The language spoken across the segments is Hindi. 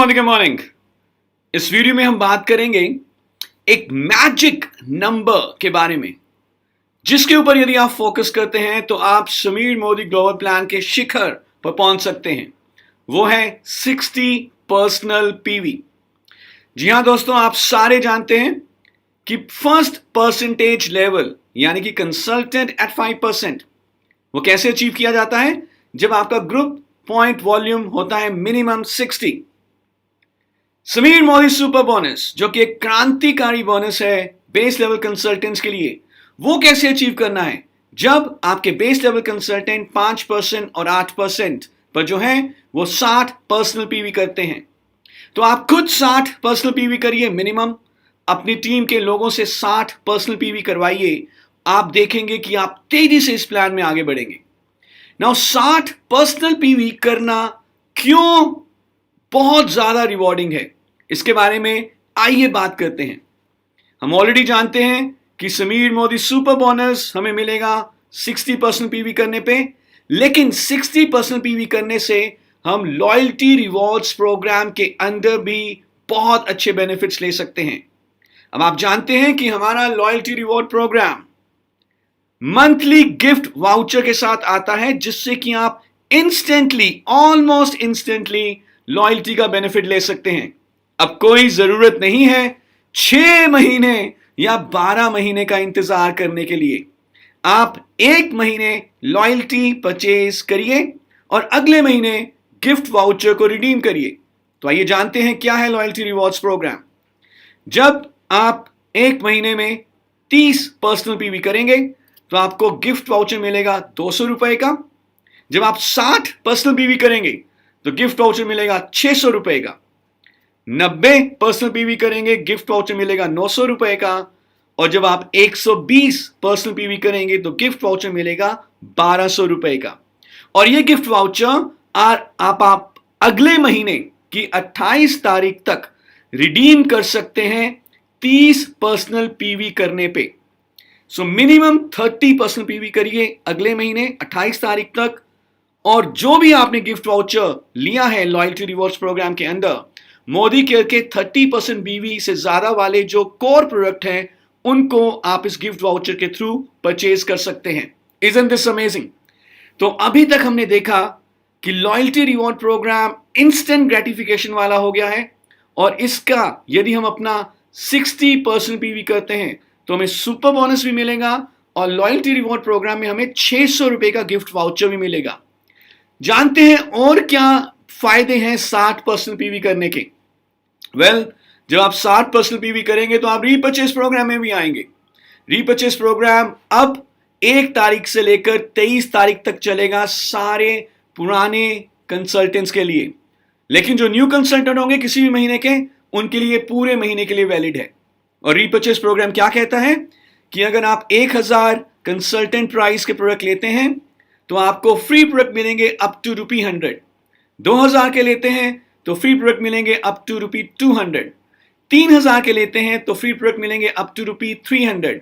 Morning morning. इस वीडियो में हम बात करेंगे एक मैजिक नंबर के बारे में, जिसके ऊपर यदि आप फोकस करते हैं तो आप समीर मोदी ग्लोबल प्लान के शिखर पर पहुंच सकते हैं। वो है 60 पर्सनल पीवी। जी हां दोस्तों, आप सारे जानते हैं कि फर्स्ट परसेंटेज लेवल यानी कि कंसल्टेंट एट 5%, वो कैसे अचीव किया जाता है? जब आपका ग्रुप पॉइंट वॉल्यूम होता है minimum 60। Sameer Modi super bonus, जो कि एक क्रांतिकारी बोनस है बेस लेवल कंसल्टेंट्स के लिए, वो कैसे अचीव करना है? जब आपके बेस लेवल कंसल्टेंट 5% और 8% पर जो है वो 60 पर्सनल पीवी करते हैं। तो आप खुद 60 पर्सनल पीवी करिए मिनिमम, अपनी टीम के लोगों से 60 पर्सनल पीवी करवाइए। आप देखेंगे कि आप तेजी से इस प्लान में आगे बढ़ेंगे। नाउ 60 पर्सनल पीवी करना क्यों बहुत ज्यादा रिवॉर्डिंग है, इसके बारे में आइए बात करते हैं। हम ऑलरेडी जानते हैं कि समीर मोदी सुपर बोनस हमें मिलेगा 60% पीवी करने पे, लेकिन 60% पीवी करने से हम लॉयल्टी रिवॉर्ड्स प्रोग्राम के अंदर भी बहुत अच्छे बेनिफिट्स ले सकते हैं। अब आप जानते हैं कि हमारा loyalty reward program monthly gift voucher के साथ आता है, जिससे कि आप इंस्टेंटली, ऑलमोस्ट इंस्टेंटली लॉयल्टी का बेनिफिट ले सकते हैं। अब कोई जरूरत नहीं है 6 महीने या 12 महीने का इंतजार करने के लिए। आप 1 महीने लॉयल्टी परचेज करिए और अगले महीने गिफ्ट वाउचर को रिडीम करिए। तो आइए जानते हैं क्या है लॉयल्टी रिवॉर्ड्स प्रोग्राम। जब आप 1 महीने में 30 पर्सनल पीवी करेंगे तो आपको गिफ्ट वाउचर मिलेगा 200 रुपए का। जब आप 60 पर्सनल पीवी करेंगे तो गिफ्ट वाउचर मिलेगा 600 रुपए का। 90 पर्सनल पीवी करेंगे, गिफ्ट वाउचर मिलेगा 900 रुपए का। और जब आप 120 पर्सनल पीवी करेंगे तो गिफ्ट वाउचर मिलेगा 1200 रुपए का। और ये गिफ्ट वाउचर आप अगले महीने की 28 तारीख तक रिडीम कर सकते हैं 30 पर्सनल पीवी करने पे। सो मिनिमम 30 पर्सनल पीवी करिए अगले महीने 28 तारीख तक, और जो भी आपने गिफ्ट वाउचर लिया है लॉयल्टी रिवॉर्ड्स प्रोग्राम के अंदर, मोदी केयर के 30% बीवी से ज्यादा वाले जो कोर प्रोडक्ट हैं, उनको आप इस गिफ्ट वाउचर के थ्रू परचेज कर सकते हैं। Isn't this amazing? तो अभी तक हमने देखा कि loyalty reward program instant gratification वाला हो गया है, और इसका यदि हम अपना 60% पीवी करते हैं तो हमें सुपर बोनस भी मिलेगा और लॉयल्टी रिवॉर्ड प्रोग्राम में हमें 600 रुपए का गिफ्ट वाउचर भी मिलेगा। जानते हैं और क्या फायदे हैं 60% पीवी करने के? जब आप 60% पीवी करेंगे तो आप रीपर्चेस प्रोग्राम में भी आएंगे। रीपर्चेस प्रोग्राम अब 1 तारीख से लेकर 23 तारीख तक चलेगा सारे पुराने कंसल्टेंट्स के लिए, लेकिन जो न्यू कंसल्टेंट होंगे किसी भी महीने के, उनके लिए पूरे महीने के लिए वैलिड है। और रीपर्चेस प्रोग्राम क्या कहता है कि अगर आप 1000 कंसल्टेंट प्राइस के प्रोडक्ट लेते हैं तो आपको फ्री प्रोडक्ट मिलेंगे अप टू ₹100। 2000 के लेते हैं तो फ्री प्रोडक्ट मिलेंगे अप टू ₹200। 3000 के लेते हैं तो फ्री प्रोडक्ट मिलेंगे अप टू ₹300।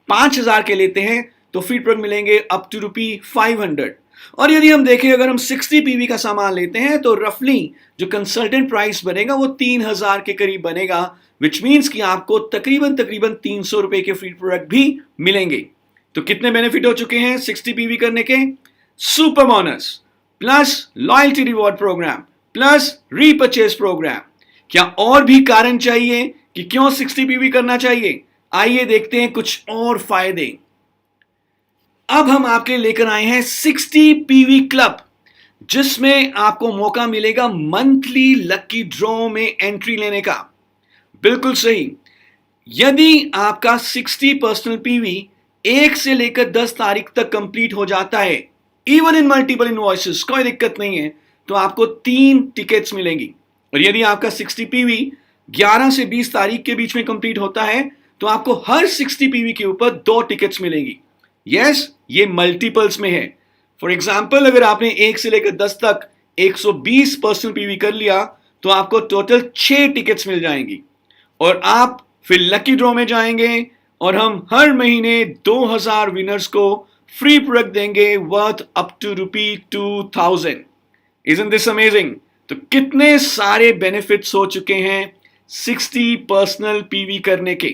5000 के लेते हैं तो फ्री प्रोडक्ट मिलेंगे अप टू ₹500। और यदि हम देखें, अगर हम 60 पीवी का सामान लेते हैं तो रफली जो कंसल्टेंट प्राइस बनेगा वो 3000 के करीब बनेगा, विच मीन्स कि आपको तकरीबन 300 रुपए के फ्री प्रोडक्ट भी मिलेंगे। तो कितने बेनिफिट हो चुके हैं 60 पीवी करने के? Super bonus plus loyalty reward program plus repurchase program. क्या और भी कारण चाहिए कि क्यों 60 पीवी करना चाहिए? आइए देखते हैं कुछ और फायदे। अब हम आपके लिए लेकर आए हैं 60 पीवी क्लब, जिसमें आपको मौका मिलेगा मंथली लकी ड्रॉ में एंट्री लेने का। बिल्कुल सही। यदि आपका 60 पर्सनल पीवी 1 से लेकर 10 तारीख तक कंप्लीट हो जाता है, इवन इन मल्टीपल इनवॉइसेस, कोई दिक्कत नहीं है, तो आपको 3 टिकट्स मिलेंगी। और यदि आपका 60 पीवी 11 से 20 तारीख के बीच में कंप्लीट होता है तो आपको हर 60 पीवी के ऊपर 2 टिकट्स मिलेंगी। यस, ये मल्टीपल्स में है। फॉर एग्जाम्पल, अगर आपने 1 से लेकर 10 तक 120 पर्सनल पीवी कर लिया तो आपको टोटल 6 टिकट्स मिल जाएंगी, और आप फिर लकी ड्रॉ में जाएंगे और हम हर महीने 2000 विनर्स को फ्री प्रोडक्ट देंगे worth up to ₹2000। Isn't this amazing? तो कितने सारे बेनिफिट्स हो चुके हैं 60 पर्सनल पीवी करने के।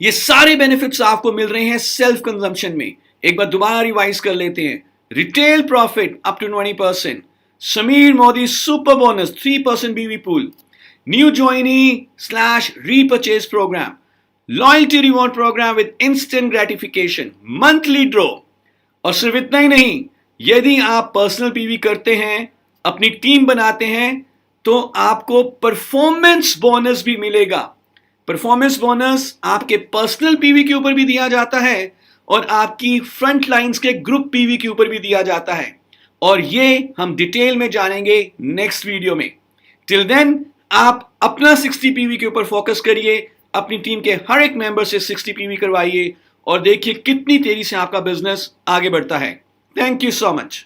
ये सारे बेनिफिट्स आपको मिल रहे हैं सेल्फ कंजम्पशन में। एक बार दोबारा रिवाइज कर लेते हैं। Retail profit up to 20%, Sameer Modi super bonus 3% BV pool, new joinee / repurchase program, loyalty reward program with instant gratification, monthly draw. और सिर्फ इतना ही नहीं, यदि आप पर्सनल पीवी करते हैं, अपनी टीम बनाते हैं, तो आपको परफॉर्मेंस बोनस भी मिलेगा। परफॉर्मेंस बोनस आपके पर्सनल पीवी के ऊपर भी दिया जाता है और आपकी फ्रंट लाइंस के ग्रुप पीवी के ऊपर भी दिया जाता है, और ये हम डिटेल में जानेंगे नेक्स्ट वीडियो में। टिल देन आप अपना 60 पीवी के ऊपर फोकस करिए, अपनी टीम के हर एक मेंबर से 60 पीवी करवाइए और देखिए कितनी तेजी से आपका बिजनेस आगे बढ़ता है। Thank you so much.